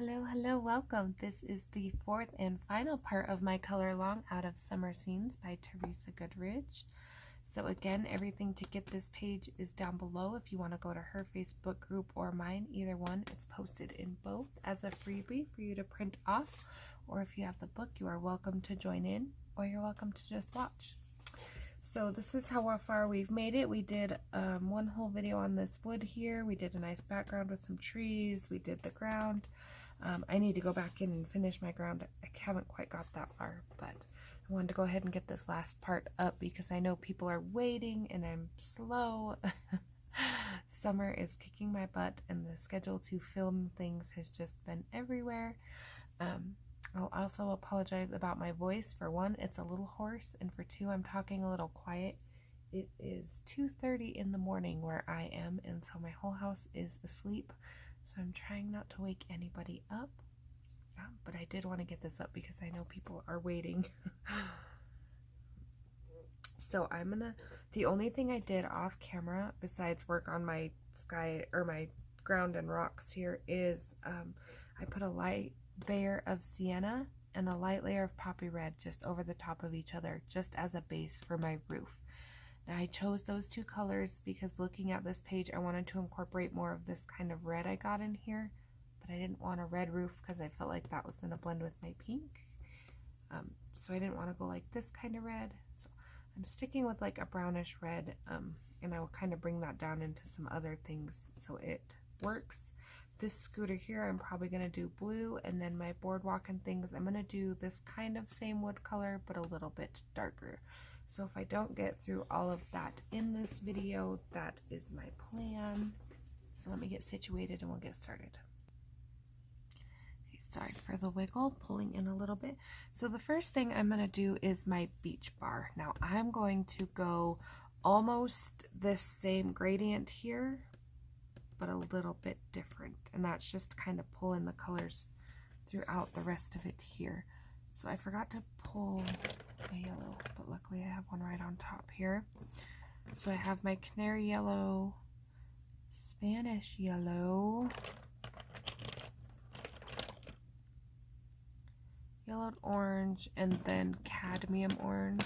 Hello, welcome. This is the fourth and final part of my color along out of Summer Scenes by Teresa Goodridge. So again, everything to get this page is down below. If you want to go to her Facebook group or mine, either one, it's posted in both as a freebie for you to print off. Or if you have the book, you are welcome to join in, or you're welcome to just watch. So this is how far we've made it. We did one whole video on this wood here. We did a nice background with some trees. We did the ground. I need to go back in and finish my ground. I haven't quite got that far, but I wanted to go ahead and get this last part up because I know people are waiting and I'm slow. Summer is kicking my butt and the schedule to film things has just been everywhere. I'll also apologize about my voice. For one, it's a little hoarse, and for two, I'm talking a little quiet. It is 2:30 in the morning where I am, and so my whole house is asleep, so I'm trying not to wake anybody up. But I did want to get this up because I know people are waiting. So the only thing I did off camera besides work on my sky or my ground and rocks here is I put a light layer of sienna and a light layer of poppy red just over the top of each other, just as a base for my roof. Now I chose those two colors because looking at this page, I wanted to incorporate more of this kind of red I got in here, but I didn't want a red roof because I felt like that was going to blend with my pink. So I didn't want to go like this kind of red. So I'm sticking with like a brownish red, and I will kind of bring that down into some other things so it works. This scooter here, I'm probably going to do blue, and then my boardwalk and things, I'm going to do this kind of same wood color, but a little bit darker. So if I don't get through all of that in this video, that is my plan. So let me get situated and we'll get started. Okay, sorry for the wiggle, pulling in a little bit. So the first thing I'm going to do is my beach bar. Now I'm going to go almost this same gradient here, but a little bit different, and that's just kind of pulling the colors throughout the rest of it here. So I forgot to pull a yellow, but luckily I have one right on top here. So I have my canary yellow, Spanish yellow, yellowed orange, and then cadmium orange.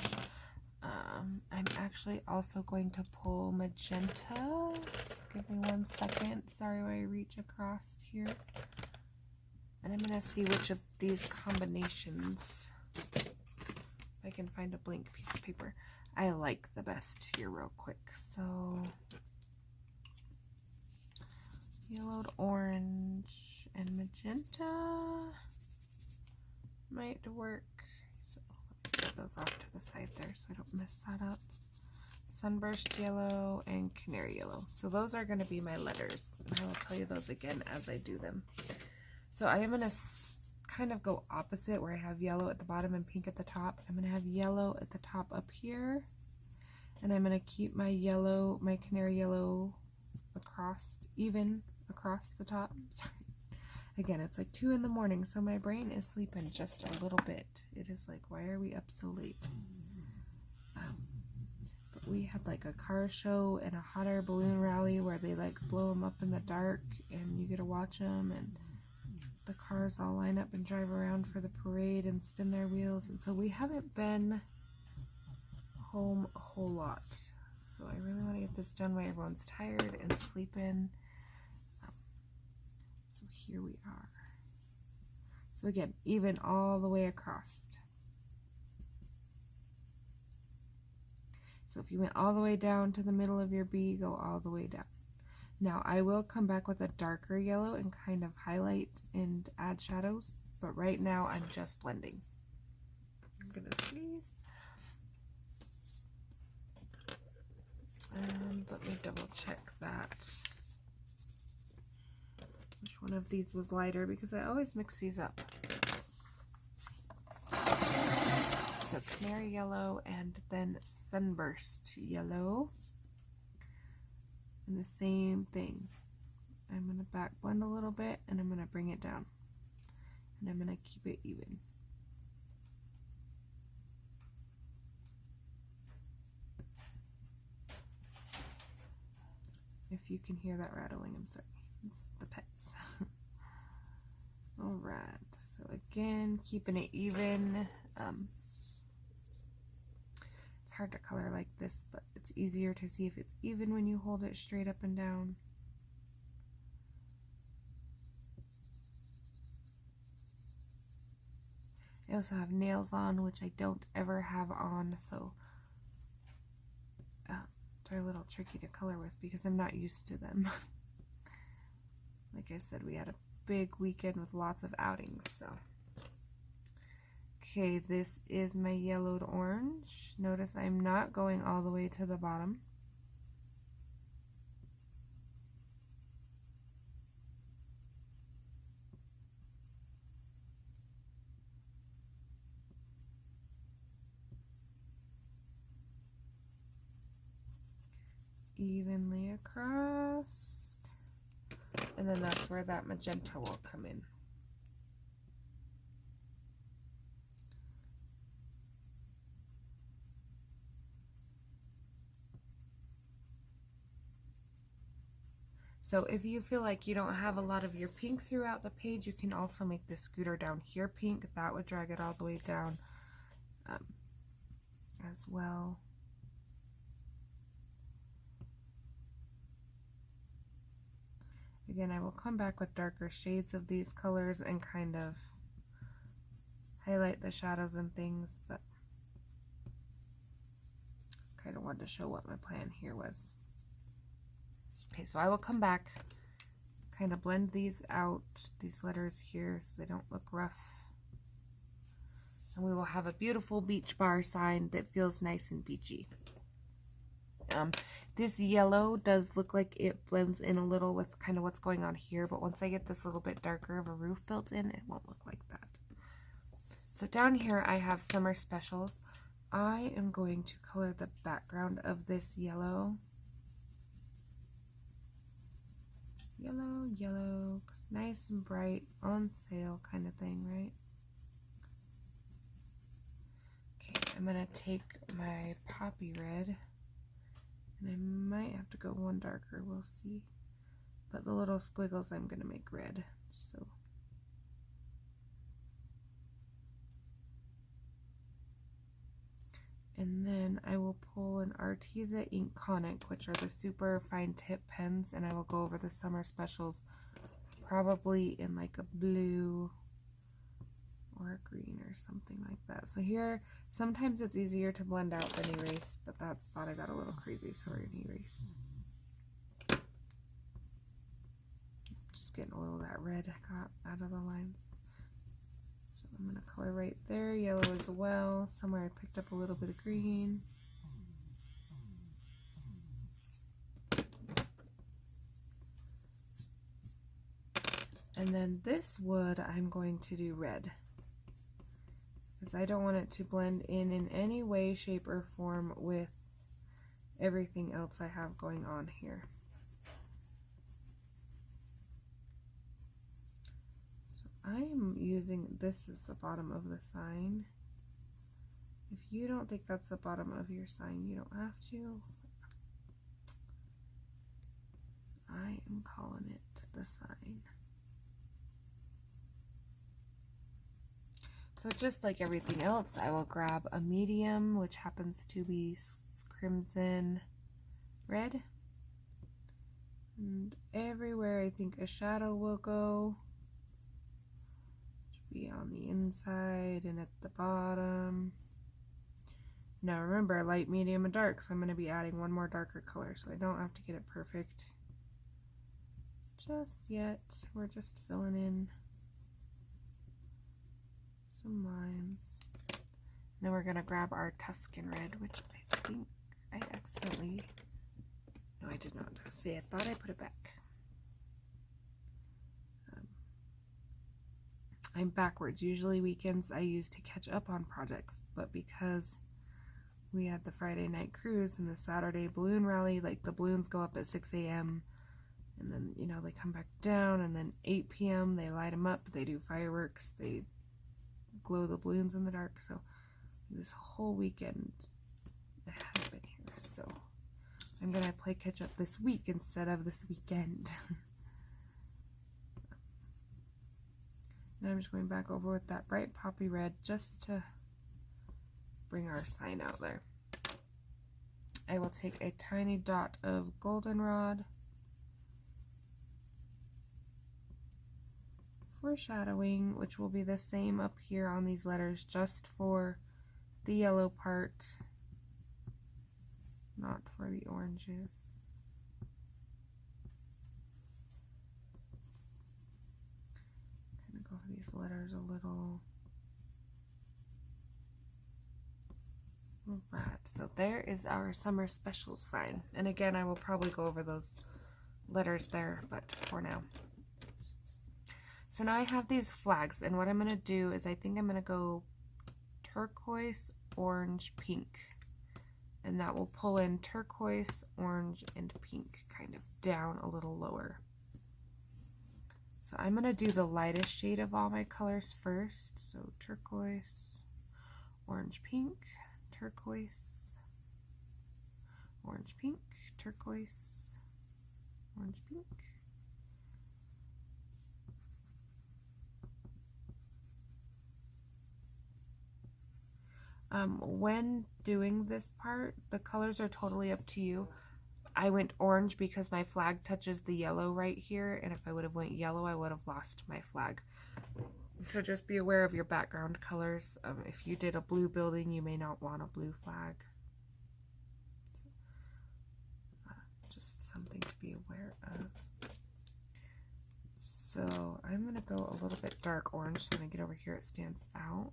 I'm actually also going to pull magenta, so give me 1 second. Sorry while I reach across here. And I'm going to see which of these combinations, if I can find a blank piece of paper, I like the best here real quick. So, yellowed orange and magenta might work. So let me set those off to the side there so I don't mess that up. Sunburst yellow and canary yellow. So those are going to be my letters, and I will tell you those again as I do them. So I am going to kind of go opposite, where I have yellow at the bottom and pink at the top. I'm going to have yellow at the top up here, and I'm going to keep my yellow, my canary yellow even across the top. Sorry. Again, it's like 2 in the morning, so my brain is sleeping just a little bit. It is like, why are we up so late? But we had like a car show and a hot air balloon rally where they like blow them up in the dark and you get to watch them, and the cars all line up and drive around for the parade and spin their wheels. And so we haven't been home a whole lot. So I really want to get this done while everyone's tired and sleeping. So here we are. So again, even all the way across. So if you went all the way down to the middle of your bee, go all the way down. Now I will come back with a darker yellow and kind of highlight and add shadows, but right now I'm just blending. I'm gonna sneeze. And let me double check that. Which one of these was lighter, because I always mix these up. So canary yellow and then sunburst yellow. And the same thing. I'm going to back blend a little bit and I'm going to bring it down. And I'm going to keep it even. If you can hear that rattling, I'm sorry. It's the pets. Oh red. So again, keeping it even. It's hard to color like this, but it's easier to see if it's even when you hold it straight up and down. I also have nails on, which I don't ever have on, so they're a little tricky to color with because I'm not used to them. Like I said, we had a big weekend with lots of outings, so. Okay, this is my yellowed orange. Notice I'm not going all the way to the bottom. Evenly across, and then that's where that magenta will come in. So if you feel like you don't have a lot of your pink throughout the page, you can also make the scooter down here pink. That would drag it all the way down as well. Again, I will come back with darker shades of these colors and kind of highlight the shadows and things, but just kind of wanted to show what my plan here was. Okay, so I will come back, kind of blend these out, these letters here, so they don't look rough. And we will have a beautiful beach bar sign that feels nice and beachy. This yellow does look like it blends in a little with kind of what's going on here, but once I get this little bit darker of a roof built in, it won't look like that. So down here I have summer specials. I am going to color the background of this yellow. Yellow, yellow, nice and bright, on sale kind of thing, right? Okay, I'm going to take my poppy red. And I might have to go one darker, we'll see. But the little squiggles I'm going to make red. So and then I will pull an Arteza Ink Conic, which are the super fine tip pens, and I will go over the summer specials probably in like a blue or a green or something like that. So here, sometimes it's easier to blend out than erase, but that spot I got a little crazy, so we're gonna erase. Just getting a little of that red I got out of the lines. So I'm gonna color right there, yellow as well. Somewhere I picked up a little bit of green. And then this wood I'm going to do red, because I don't want it to blend in any way, shape, or form with everything else I have going on here. So I'm using this as the bottom of the sign. If you don't think that's the bottom of your sign, you don't have to. I am calling it the sign. So just like everything else, I will grab a medium, which happens to be crimson red. And everywhere I think a shadow will go, should be on the inside and at the bottom. Now remember, light, medium, and dark, so I'm going to be adding one more darker color, so I don't have to get it perfect just yet. We're just filling in some lines. Then we're going to grab our Tuscan red, which I think I accidentally, no I did not, see I thought I put it back. I'm backwards. Usually weekends I use to catch up on projects, but because we had the Friday night cruise and the Saturday balloon rally, like the balloons go up at 6 a.m. and then, you know, they come back down, and then 8 p.m. they light them up, they do fireworks, they glow the balloons in the dark. So this whole weekend I haven't been here, so I'm gonna play catch up this week instead of this weekend. Now I'm just going back over with that bright poppy red just to bring our sign out there. I will take a tiny dot of goldenrod, foreshadowing, which will be the same up here on these letters, just for the yellow part, not for the oranges. Kind of go for these letters a little. Alright, so there is our summer special sign. And again, I will probably go over those letters there, but for now. So now I have these flags, and what I'm going to do is I think I'm going to go turquoise, orange, pink. And that will pull in turquoise, orange, and pink kind of down a little lower. So I'm going to do the lightest shade of all my colors first. So turquoise, orange, pink, turquoise, orange, pink, turquoise, orange, pink. When doing this part, the colors are totally up to you. I went orange because my flag touches the yellow right here, and if I would have went yellow, I would have lost my flag. So just be aware of your background colors. If you did a blue building, you may not want a blue flag. Just something to be aware of. So I'm going to go a little bit dark orange, so when I get over here, it stands out.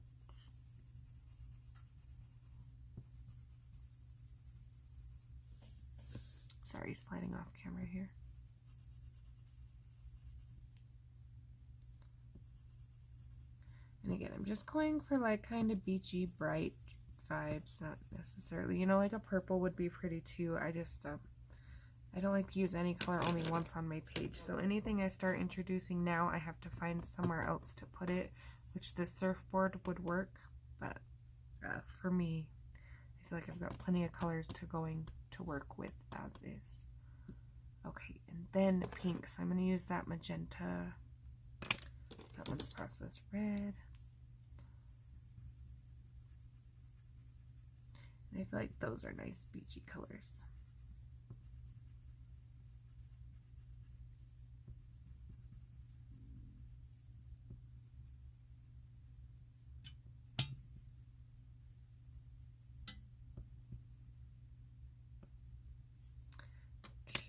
Sorry, sliding off camera here. And again, I'm just going for like kind of beachy, bright vibes, not necessarily, you know, like a purple would be pretty too. I just, I don't like to use any color only once on my page. So anything I start introducing now, I have to find somewhere else to put it, which the surfboard would work. But for me, I feel like I've got plenty of colors to work with as is. Okay, and then pink. So I'm going to use that magenta. That one's processed red. And I feel like those are nice beachy colors.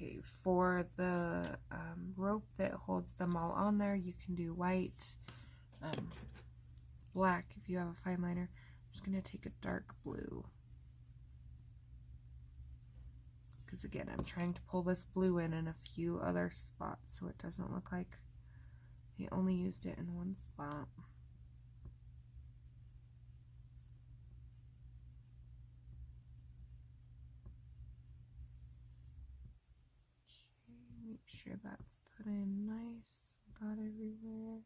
Okay, for the rope that holds them all on there, you can do white, black if you have a fine liner. I'm just going to take a dark blue. Because again, I'm trying to pull this blue in a few other spots so it doesn't look like I only used it in one spot. Make sure that's put in nice, got everywhere.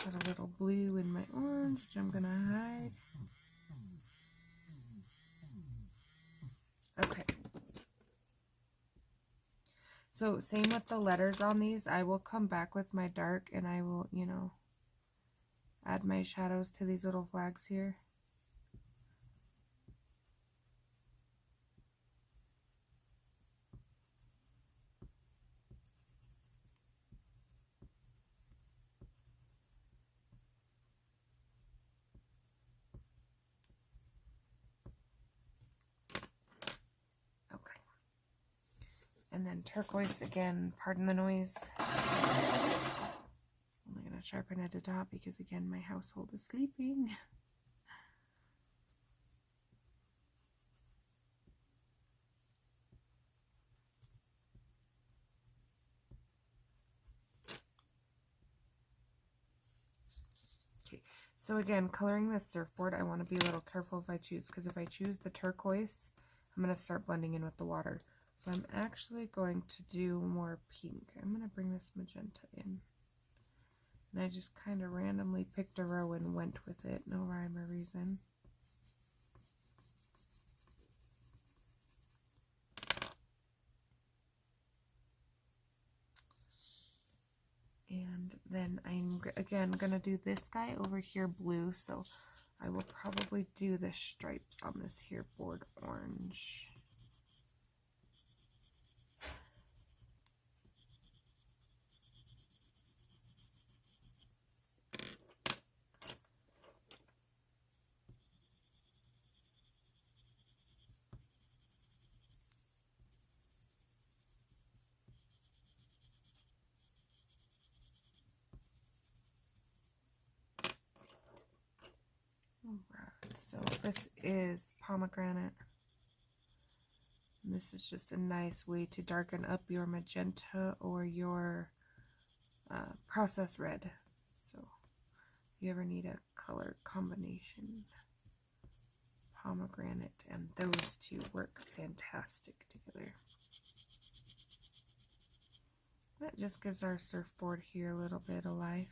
Got a little blue in my orange, which I'm gonna hide. Okay. So same with the letters on these. I will come back with my dark and I will, you know, add my shadows to these little flags here. And then turquoise again, pardon the noise. I'm only going to sharpen at the top because again my household is sleeping. Okay, so again, coloring this surfboard, I want to be a little careful if I choose, because if I choose the turquoise, I'm going to start blending in with the water. So I'm actually going to do more pink. I'm going to bring this magenta in. And I just kind of randomly picked a row and went with it, no rhyme or reason. And then I'm again gonna do this guy over here blue, so I will probably do the stripes on this here board orange. Alright, so this is pomegranate. And this is just a nice way to darken up your magenta or your process red. So if you ever need a color combination, pomegranate and those two work fantastic together. That just gives our surfboard here a little bit of life.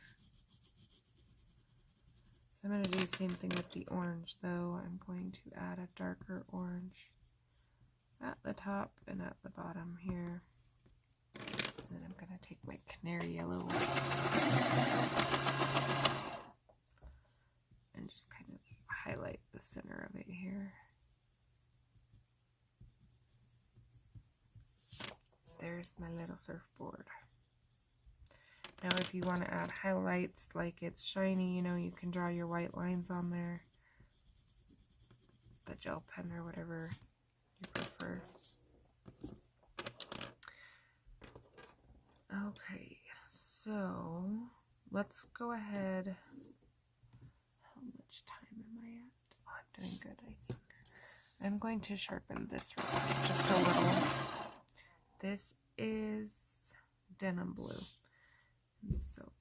So I'm going to do the same thing with the orange, though. I'm going to add a darker orange at the top and at the bottom here. And then I'm going to take my canary yellow and just kind of highlight the center of it here. There's my little surfboard. Now if you want to add highlights like it's shiny, you know, you can draw your white lines on there. The gel pen or whatever you prefer. Okay, so let's go ahead. How much time am I at? Oh, I'm doing good, I think. I'm going to sharpen this real quick, just a little. This is denim blue. And so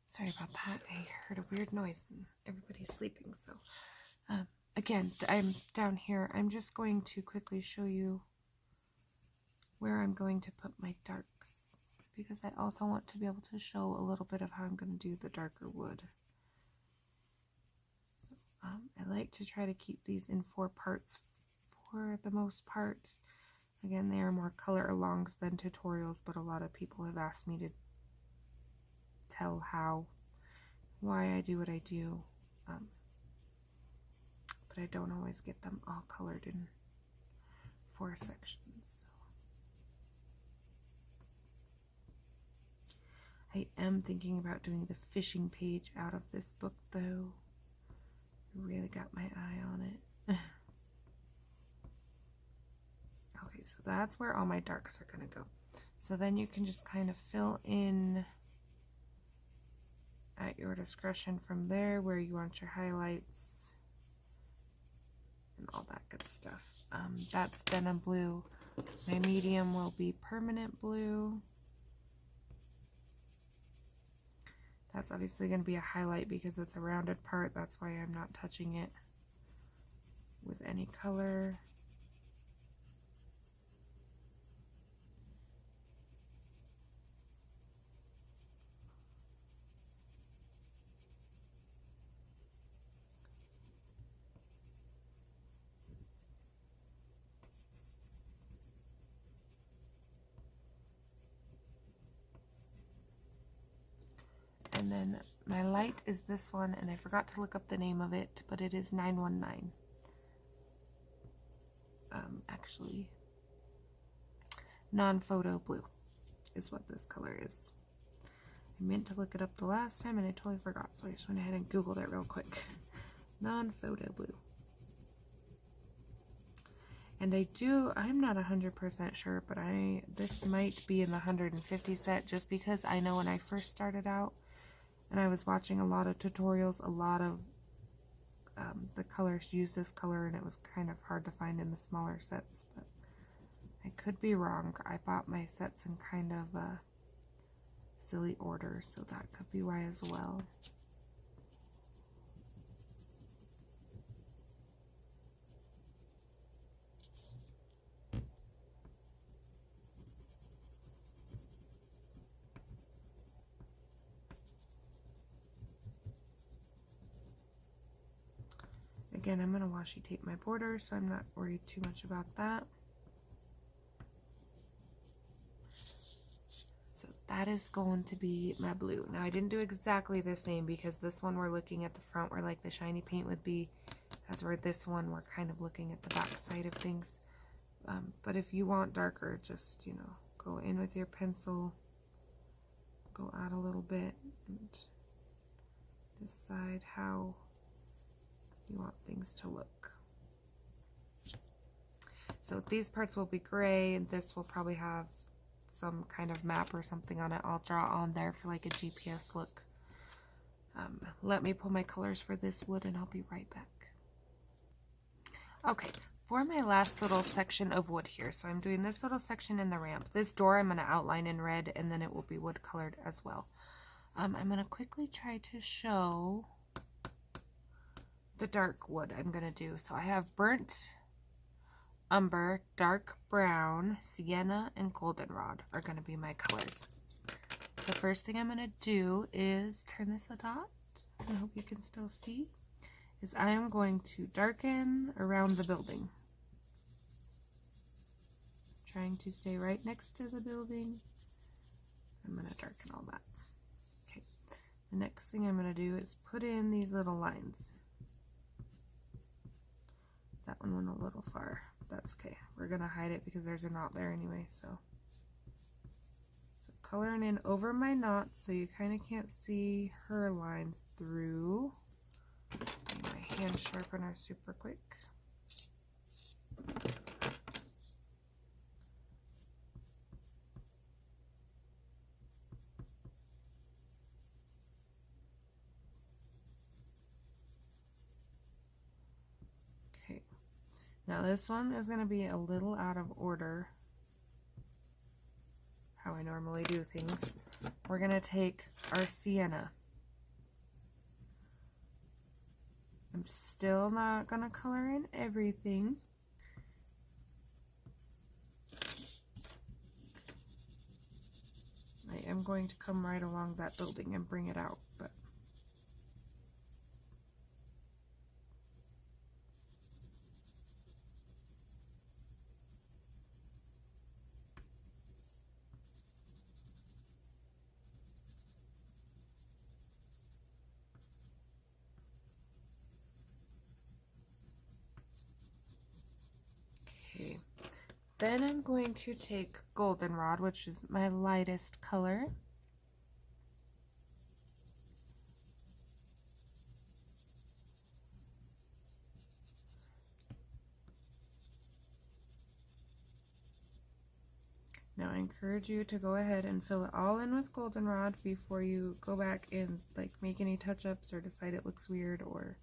sorry about that. I heard a weird noise and everybody's sleeping. So again, I'm down here. I'm just going to quickly show you where I'm going to put my darks, because I also want to be able to show a little bit of how I'm going to do the darker wood. So I like to try to keep these in 4 parts for the most part. Again, they are more color alongs than tutorials, but a lot of people have asked me to tell why I do what I do, but I don't always get them all colored in 4 sections. I am thinking about doing the fishing page out of this book, though. I really got my eye on it. Okay, so that's where all my darks are going to go. So then you can just kind of fill in at your discretion from there where you want your highlights and all that good stuff. That's denim blue. My medium will be permanent blue. That's obviously going to be a highlight because it's a rounded part. That's why I'm not touching it with any color. And then my light is this one, and I forgot to look up the name of it, but it is 919. Actually, non-photo blue is what this color is. I meant to look it up the last time, and I totally forgot, so I just went ahead and Googled it real quick. Non-photo blue. And I'm not 100% sure, but this might be in the 150 set, just because I know when I first started out, and I was watching a lot of tutorials, a lot of the colors use this color, and it was kind of hard to find in the smaller sets, but I could be wrong. I bought my sets in kind of a silly order, so that could be why as well. again, I'm going to washi tape my border, so I'm not worried too much about that. So that is going to be my blue. Now I didn't do exactly the same because this one we're looking at the front where like the shiny paint would be, as where this one we're kind of looking at the back side of things. But if you want darker, just, you know, go in with your pencil, go out a little bit, and decide how you want things to look. So these parts will be gray, and this will probably have some kind of map or something on it. I'll draw on there for like a GPS look. Let me pull my colors for this wood and I'll be right back. Okay, for my last little section of wood here, so I'm doing this little section in the ramp. This door I'm going to outline in red, and then it will be wood colored as well. I'm going to quickly try to show the dark wood I'm going to do. So I have burnt umber, dark brown, sienna, and goldenrod are going to be my colors. The first thing I'm going to do is turn this a dot. I hope you can still see. Is I am going to darken around the building. Trying to stay right next to the building. I'm going to darken all that. Okay. The next thing I'm going to do is put in these little lines. That one went a little far. That's okay. We're going to hide it because there's a knot there anyway. So coloring in over my knots so you kind of can't see her lines through. My hand sharpener super quick. Okay, now this one is going to be a little out of order how I normally do things. We're going to take our sienna. I'm still not going to color in everything. I am going to come right along that building and bring it out, but okay. Then I'm going to take goldenrod, which is my lightest color. Now I encourage you to go ahead and fill it all in with goldenrod before you go back and like make any touch-ups or decide it looks weird or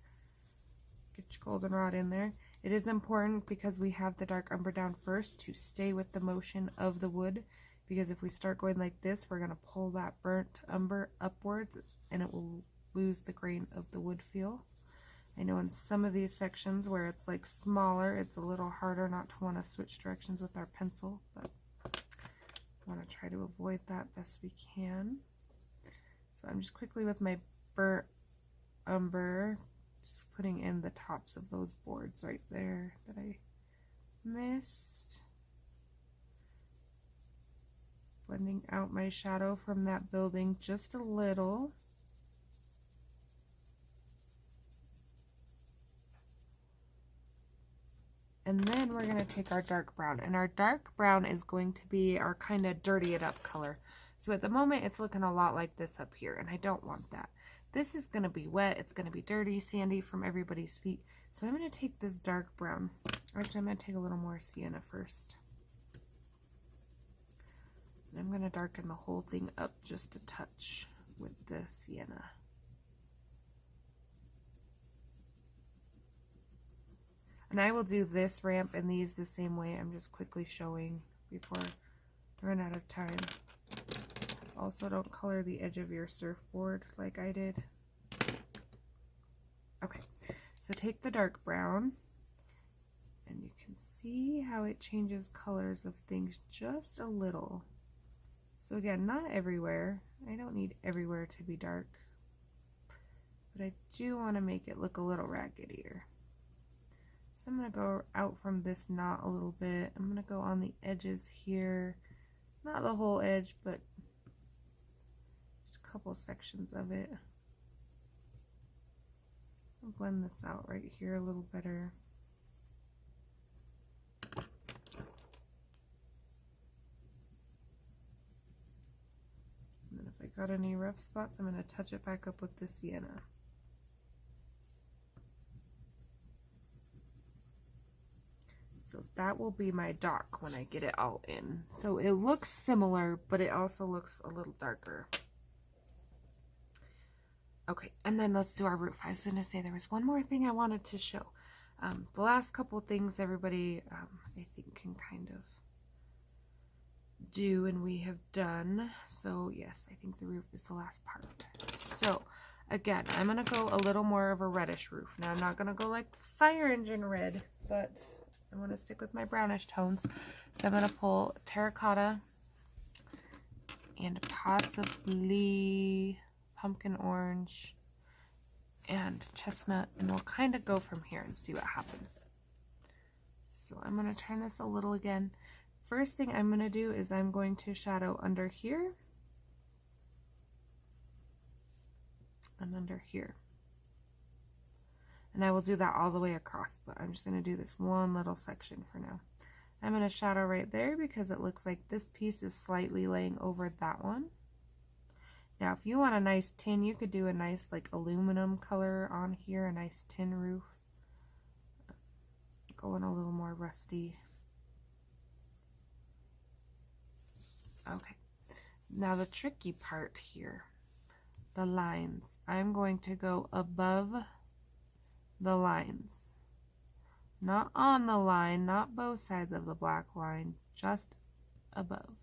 get your goldenrod in there. It is important because we have the dark umber down first to stay with the motion of the wood, because if we start going like this, we're going to pull that burnt umber upwards and it will lose the grain of the wood feel. I know in some of these sections where it's like smaller, it's a little harder not to want to switch directions with our pencil, but I want to try to avoid that best we can. So I'm just quickly with my burnt umber just putting in the tops of those boards right there that I missed. Blending out my shadow from that building just a little. And then we're going to take our dark brown, and our dark brown is going to be our kind of dirty it up color. So at the moment it's looking a lot like this up here, and I don't want that. This is going to be wet, it's going to be dirty, sandy from everybody's feet. So I'm going to take this dark brown. Actually, I'm going to take a little more sienna first. And I'm going to darken the whole thing up just a touch with the sienna. And I will do this ramp and these the same way. I'm just quickly showing before I run out of time. Also, don't color the edge of your surfboard like I did. Okay, so take the dark brown, and you can see how it changes colors of things just a little. So again, not everywhere. I don't need everywhere to be dark, but I do want to make it look a little raggedier. So I'm just going to So I'm going to go out from this knot a little bit. I'm going to go on the edges here. Not the whole edge, but just a couple sections of it. I'll blend this out right here a little better. And then if I got any rough spots, I'm going to touch it back up with the sienna. So that will be my dark when I get it all in. So it looks similar, but it also looks a little darker. Okay, and then let's do our roof. I was going to say there was one more thing I wanted to show. The last couple things everybody, I think, can kind of do and we have done. So yes, I think the roof is the last part. So again, I'm going to go a little more of a reddish roof. Now I'm not going to go like fire engine red, but I want to stick with my brownish tones. So I'm going to pull terracotta and possibly pumpkin orange and chestnut, and we'll kind of go from here and see what happens. So I'm going to turn this a little again. First thing I'm going to do is I'm going to shadow under here and under here. And I will do that all the way across, but I'm just going to do this one little section for now. I'm going to shadow right there because it looks like this piece is slightly laying over that one. Now, if you want a nice tin, you could do a nice like aluminum color on here, a nice tin roof. Going a little more rusty. Okay, now the tricky part here, the lines. I'm going to go above the lines, not on the line, not both sides of the black line, just above.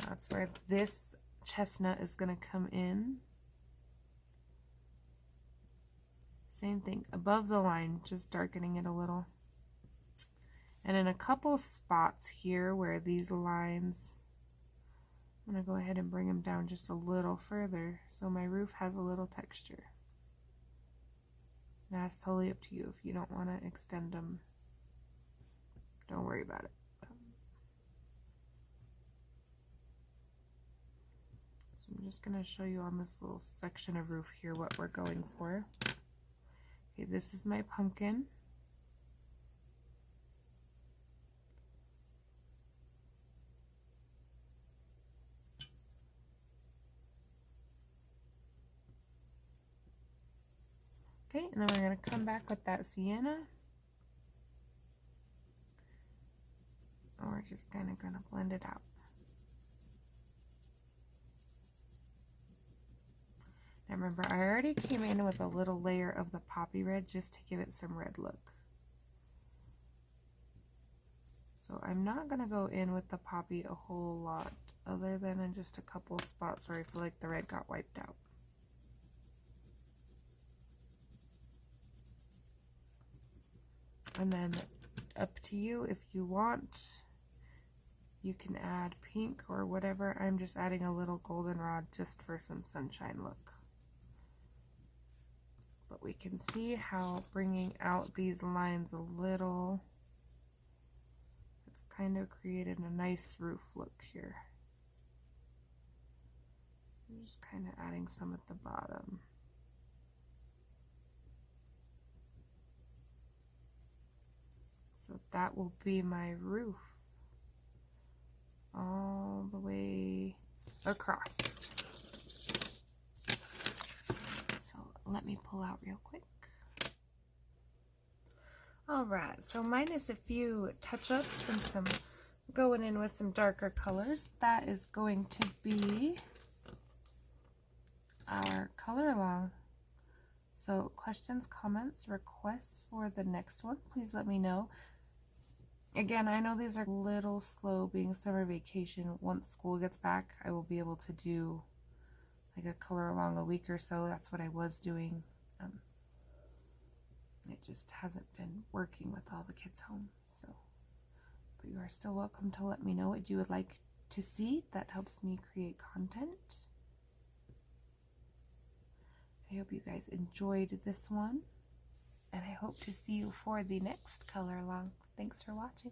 That's where this chestnut is going to come in. Same thing, above the line, just darkening it a little. And in a couple spots here where these lines, I'm going to go ahead and bring them down just a little further so my roof has a little texture. Now it's totally up to you. If you don't want to extend them, don't worry about it. So I'm just going to show you on this little section of roof here what we're going for. Okay, this is my pumpkin. Okay, and then we're going to come back with that sienna. And we're just kind of going to blend it out. Now remember, I already came in with a little layer of the poppy red just to give it some red look. So I'm not going to go in with the poppy a whole lot, other than in just a couple spots where I feel like the red got wiped out. And then up to you, if you want, you can add pink or whatever. I'm just adding a little goldenrod just for some sunshine look. But we can see how bringing out these lines a little, it's kind of created a nice roof look here. I'm just kind of adding some at the bottom. So that will be my roof all the way across. So let me pull out real quick. Alright, so minus a few touch-ups and some going in with some darker colors, that is going to be our color along. So questions, comments, requests for the next one, please let me know. Again, I know these are a little slow being summer vacation. Once school gets back, I will be able to do like a color along a week or so. That's what I was doing. It just hasn't been working with all the kids home. So, but you are still welcome to let me know what you would like to see. That helps me create content. I hope you guys enjoyed this one. and I hope to see you for the next color along. Thanks for watching.